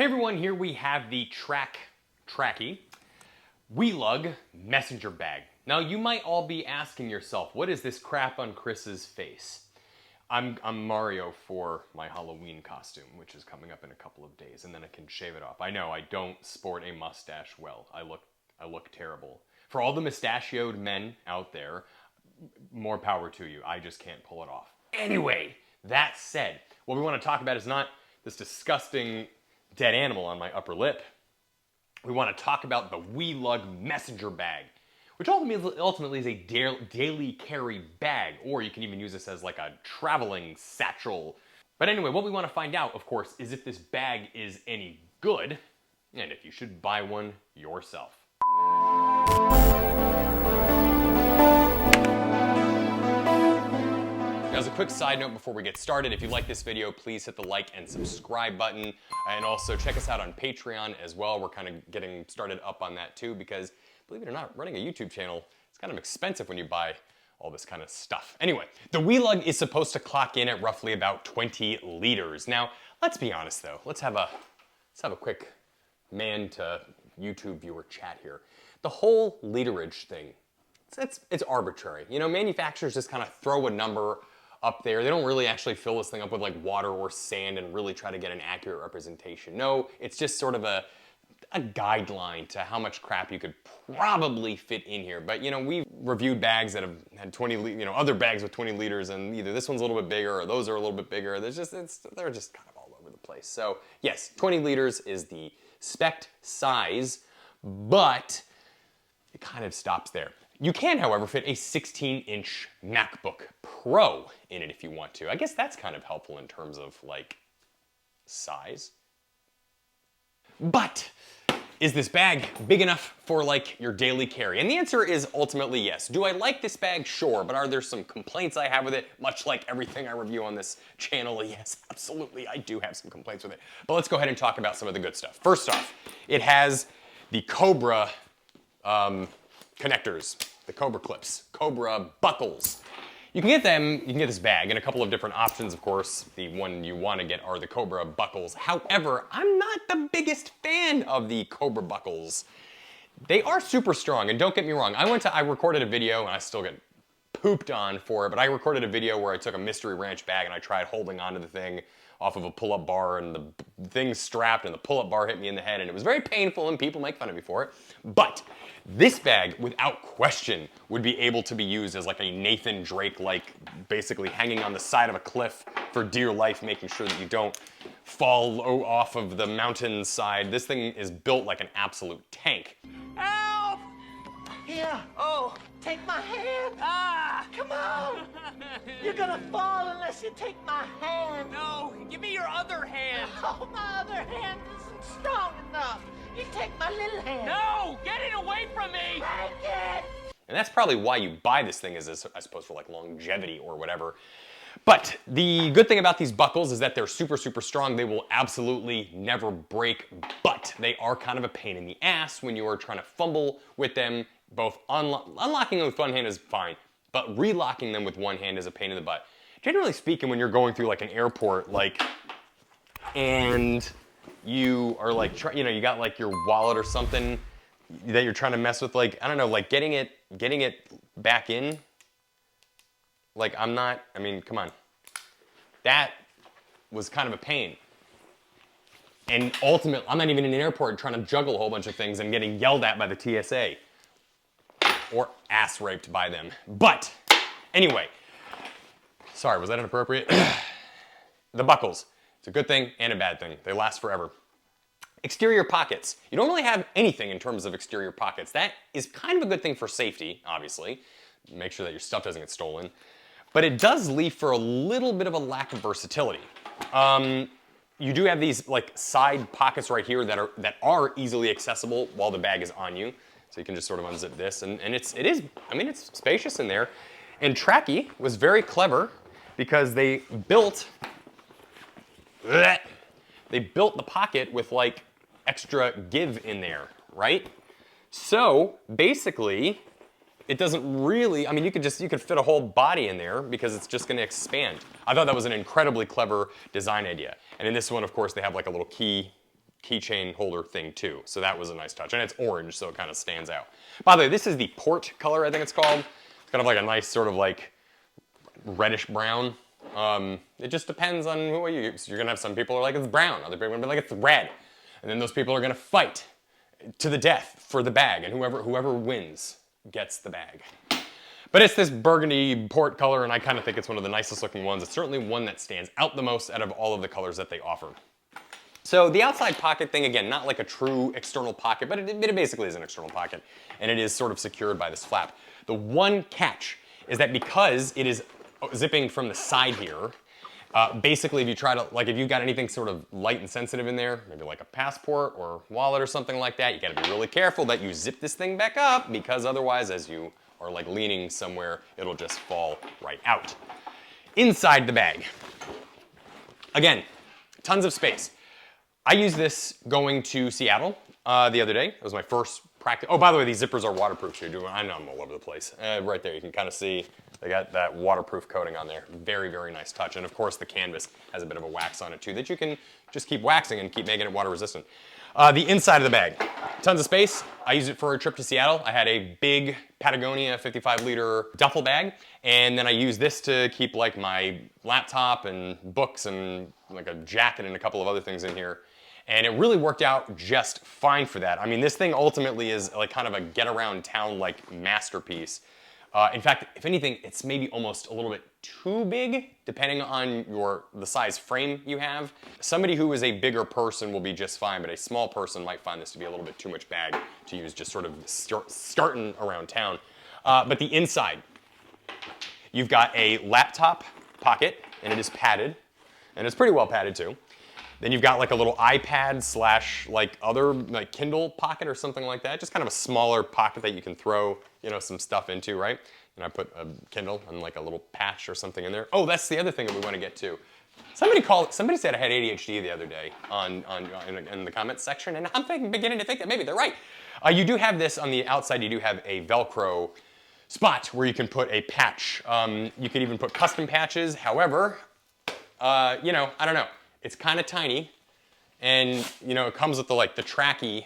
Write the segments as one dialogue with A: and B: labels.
A: Hey everyone, here we have the Trakke Wee Lug messenger bag. Now you might all be asking yourself, what is this crap on Chris's face? I'm Mario for my Halloween costume, which is coming up in a couple of days, and then I can shave it off. I know, I don't sport a mustache well. I look terrible. For all the mustachioed men out there, more power to you. I just can't pull it off. Anyway, that said, what we want to talk about is not this disgusting dead animal on my upper lip. We want to talk about the Wee Lug messenger bag, which ultimately is a daily carry bag, or you can even use this as like a traveling satchel. But anyway, what we want to find out, of course, is if this bag is any good, and if you should buy one yourself. As a quick side note before we get started, if you like this video, please hit the like and subscribe button, and also check us out on Patreon as well. We're kind of getting started up on that too, because believe it or not, running a YouTube channel is kind of expensive when you buy all this kind of stuff. Anyway, the Wee Lug is supposed to clock in at roughly about 20 liters. Now, let's be honest though. Let's have a quick man to YouTube viewer chat here. The whole literage thing, it's arbitrary. You know, manufacturers just kind of throw a number up there. They don't really actually fill this thing up with like water or sand and really try to get an accurate representation. No, it's just sort of a guideline to how much crap you could probably fit in here. But you know, we've reviewed bags that have had 20, other bags with 20 liters, and either this one's a little bit bigger or those are a little bit bigger. They're just kind of all over the place. So yes, 20 liters is the spec size, but it kind of stops there. You can, however, fit a 16-inch MacBook Pro in it if you want to. I guess that's kind of helpful in terms of, like, size. But is this bag big enough for, like, your daily carry? And the answer is ultimately yes. Do I like this bag? Sure. But are there some complaints I have with it? Much like everything I review on this channel, yes, absolutely, I do have some complaints with it. But let's go ahead and talk about some of the good stuff. First off, it has the Cobra connectors, the Cobra clips, Cobra buckles. You can get this bag in a couple of different options, of course. The one you want to get are the Cobra buckles. However, I'm not the biggest fan of the Cobra buckles. They are super strong, and don't get me wrong, I recorded a video, and I still get pooped on for it, but I recorded a video where I took a Mystery Ranch bag and I tried holding onto the thing off of a pull-up bar, and the thing strapped and the pull-up bar hit me in the head, and it was very painful, and people make fun of me for it. But this bag, without question, would be able to be used as like a Nathan Drake, like basically hanging on the side of a cliff for dear life, making sure that you don't fall off of the mountainside. This thing is built like an absolute tank.
B: Help! Here. Oh, take my hand. Ah! Come on! You're gonna fall unless you take my hand.
C: No, give me your other hand.
B: Oh, my other hand isn't strong enough. You take my little hand.
C: No, get it away from me.
B: Take it!
A: And that's probably why you buy this thing, is I suppose for like longevity or whatever. But the good thing about these buckles is that they're super, super strong. They will absolutely never break, but they are kind of a pain in the ass when you are trying to fumble with them. Both unlocking them with one hand is fine, but relocking them with one hand is a pain in the butt. Generally speaking, when you're going through like an airport, and you are like, you got like your wallet or something that you're trying to mess with, like, I don't know, like getting it back in. Like, come on. That was kind of a pain. And ultimately, I'm not even in an airport trying to juggle a whole bunch of things and getting yelled at by the TSA. Or ass raped by them. But, anyway. Sorry, was that inappropriate? The buckles. It's a good thing and a bad thing. They last forever. Exterior pockets. You don't really have anything in terms of exterior pockets. That is kind of a good thing for safety, obviously. Make sure that your stuff doesn't get stolen. But it does leave for a little bit of a lack of versatility. You do have these like side pockets right here that are easily accessible while the bag is on you. So you can just sort of unzip this, and it's spacious in there. And Trakke was very clever because they built the pocket with like extra give in there, right? So basically, it doesn't really, you could fit a whole body in there because it's just gonna expand. I thought that was an incredibly clever design idea. And in this one, of course, they have like a little key keychain holder thing too. So that was a nice touch. And it's orange, so it kind of stands out. By the way, this is the port color, I think it's called. It's kind of like a nice sort of like reddish brown. It just depends on who you use. You're gonna have some people who are like, it's brown. Other people are gonna be like, it's red. And then those people are gonna fight to the death for the bag. And whoever wins gets the bag. But it's this burgundy port color, and I kind of think it's one of the nicest looking ones. It's certainly one that stands out the most out of all of the colors that they offer. So the outside pocket thing, again, not like a true external pocket, but it basically is an external pocket, and it is sort of secured by this flap. The one catch is that because it is zipping from the side here, basically if you try to, like if you've got anything sort of light and sensitive in there, maybe like a passport or wallet or something like that, you gotta be really careful that you zip this thing back up, because otherwise as you are like leaning somewhere, it'll just fall right out. Inside the bag, again, tons of space. I used this going to Seattle the other day. It was my first practice. Oh, by the way, these zippers are waterproof too. I know I'm all over the place. Right there, you can kind of see they got that waterproof coating on there. Very, very nice touch. And of course, the canvas has a bit of a wax on it too that you can just keep waxing and keep making it water resistant. The inside of the bag, tons of space. I used it for a trip to Seattle. I had a big Patagonia 55-liter duffel bag, and then I used this to keep like my laptop and books and like a jacket and a couple of other things in here. And it really worked out just fine for that. I mean, this thing ultimately is like kind of a get around town like masterpiece. In fact, if anything, it's maybe almost a little bit too big, depending on the size frame you have. Somebody who is a bigger person will be just fine, but a small person might find this to be a little bit too much bag to use just sort of starting around town. But the inside, you've got a laptop pocket, and it is padded, and it's pretty well padded too. Then you've got like a little iPad slash like other like Kindle pocket or something like that. Just kind of a smaller pocket that you can throw, you know, some stuff into, right? And I put a Kindle and like a little patch or something in there. Oh, that's the other thing that we want to get to. Somebody said I had ADHD the other day in the comments section, and I'm beginning to think that maybe they're right. You do have this on the outside. You do have a Velcro spot where you can put a patch. You could even put custom patches. However, you know, I don't know. It's kind of tiny, and you know it comes with the Trakke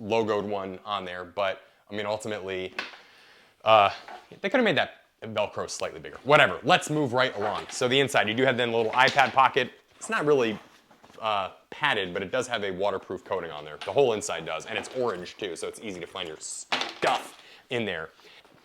A: logoed one on there. But I mean, ultimately, they could have made that Velcro slightly bigger. Whatever. Let's move right along. So the inside, you do have then a little iPad pocket. It's not really padded, but it does have a waterproof coating on there. The whole inside does, and it's orange too, so it's easy to find your stuff in there.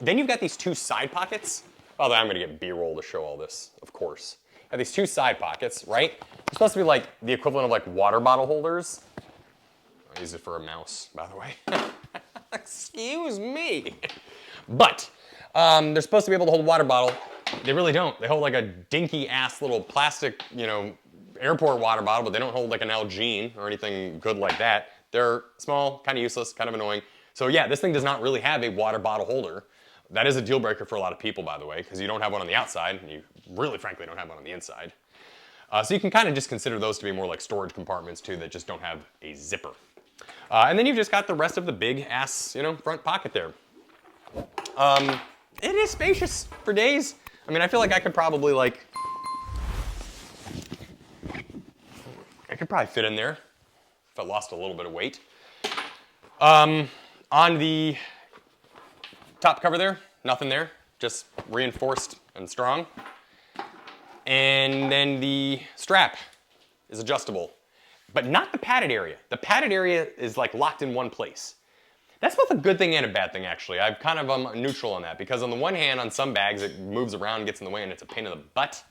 A: Then you've got these two side pockets. By the way, I'm going to get B-roll to show all this, of course. Have these two side pockets, right? They're supposed to be like the equivalent of like water bottle holders. I use it for a mouse, by the way. Excuse me. But they're supposed to be able to hold a water bottle. They really don't. They hold like a dinky ass little plastic, you know, airport water bottle, but they don't hold like an Nalgene or anything good like that. They're small, kind of useless, kind of annoying. So yeah, this thing does not really have a water bottle holder. That is a deal breaker for a lot of people, by the way, because you don't have one on the outside, and you really, frankly, don't have one on the inside. So you can kind of just consider those to be more like storage compartments, too, that just don't have a zipper. And then you've just got the rest of the big-ass, you know, front pocket there. It is spacious for days. I mean, I feel like I could probably, like... I could probably fit in there if I lost a little bit of weight. On the top cover there, nothing there, just reinforced and strong. And then the strap is adjustable, but not the padded area. The padded area is like locked in one place. That's both a good thing and a bad thing, actually. I'm kind of neutral on that, because on the one hand, on some bags, it moves around, gets in the way, and it's a pain in the butt.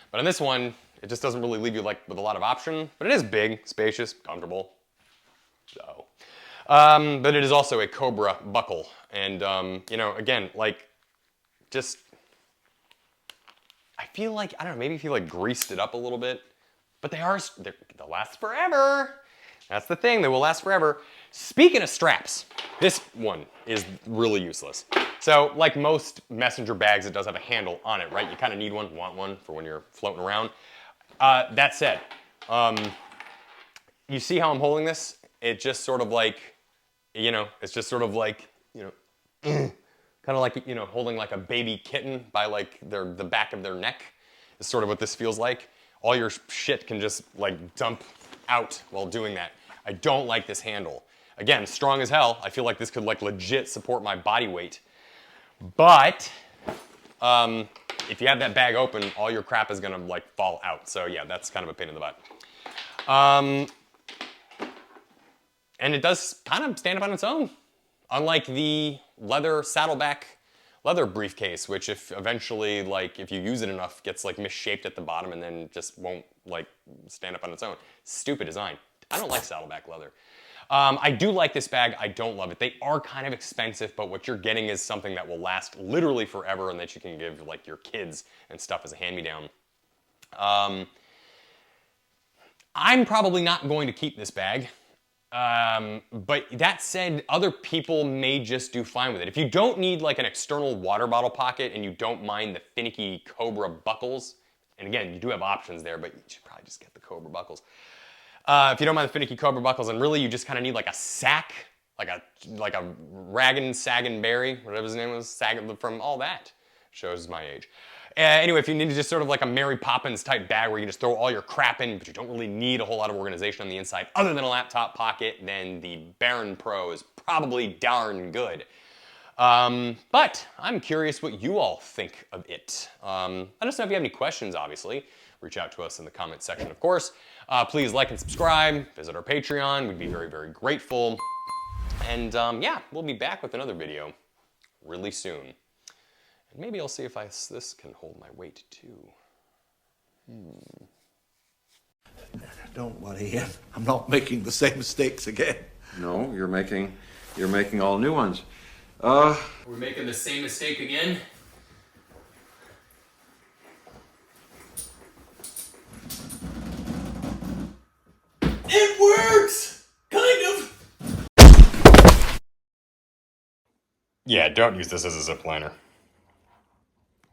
A: But on this one, it just doesn't really leave you like with a lot of option, but it is big, spacious, comfortable. So. But it is also a Cobra buckle. And, you know, again, like, just, I feel like, I don't know, maybe if you like greased it up a little bit, but they'll last forever. That's the thing, they will last forever. Speaking of straps, this one is really useless. So, like most messenger bags, it does have a handle on it, right? You kind of need one, want one for when you're floating around. That said, you see how I'm holding this? It just sort of like, you know, it's just sort of like, you know, kind of like, you know, holding like a baby kitten by like the back of their neck is sort of what this feels like. All your shit can just like dump out while doing that. I don't like this handle. Again, strong as hell. I feel like this could like legit support my body weight. But if you have that bag open, all your crap is gonna like fall out. So yeah, that's kind of a pain in the butt. And it does kind of stand up on its own. Unlike the leather saddleback leather briefcase, which if eventually, like, if you use it enough, gets like misshaped at the bottom and then just won't like stand up on its own. Stupid design. I don't like saddleback leather. I do like this bag. I don't love it. They are kind of expensive, but what you're getting is something that will last literally forever and that you can give like your kids and stuff as a hand-me-down. I'm probably not going to keep this bag. But that said, other people may just do fine with it. If you don't need like an external water bottle pocket and you don't mind the finicky Cobra buckles, and again, you do have options there, but you should probably just get the Cobra buckles. If you don't mind the finicky Cobra buckles, and really you just kind of need like a sack, like a raggin' saggin' berry, whatever his name was, saggin' from all that. Shows my age. Anyway, if you need just sort of like a Mary Poppins type bag where you can just throw all your crap in, but you don't really need a whole lot of organization on the inside other than a laptop pocket, then the Baron Pro is probably darn good. But I'm curious what you all think of it. Let us know if you have any questions, obviously. Reach out to us in the comments section, of course. Please like and subscribe, visit our Patreon. We'd be very, very grateful. And yeah, we'll be back with another video really soon. And maybe I'll see if this can hold my weight too.
D: Don't worry, Ian. I'm not making the same mistakes again.
E: No, you're making all new ones.
A: We're making the same mistake again. It works! Kind of! Yeah, don't use this as a zip liner.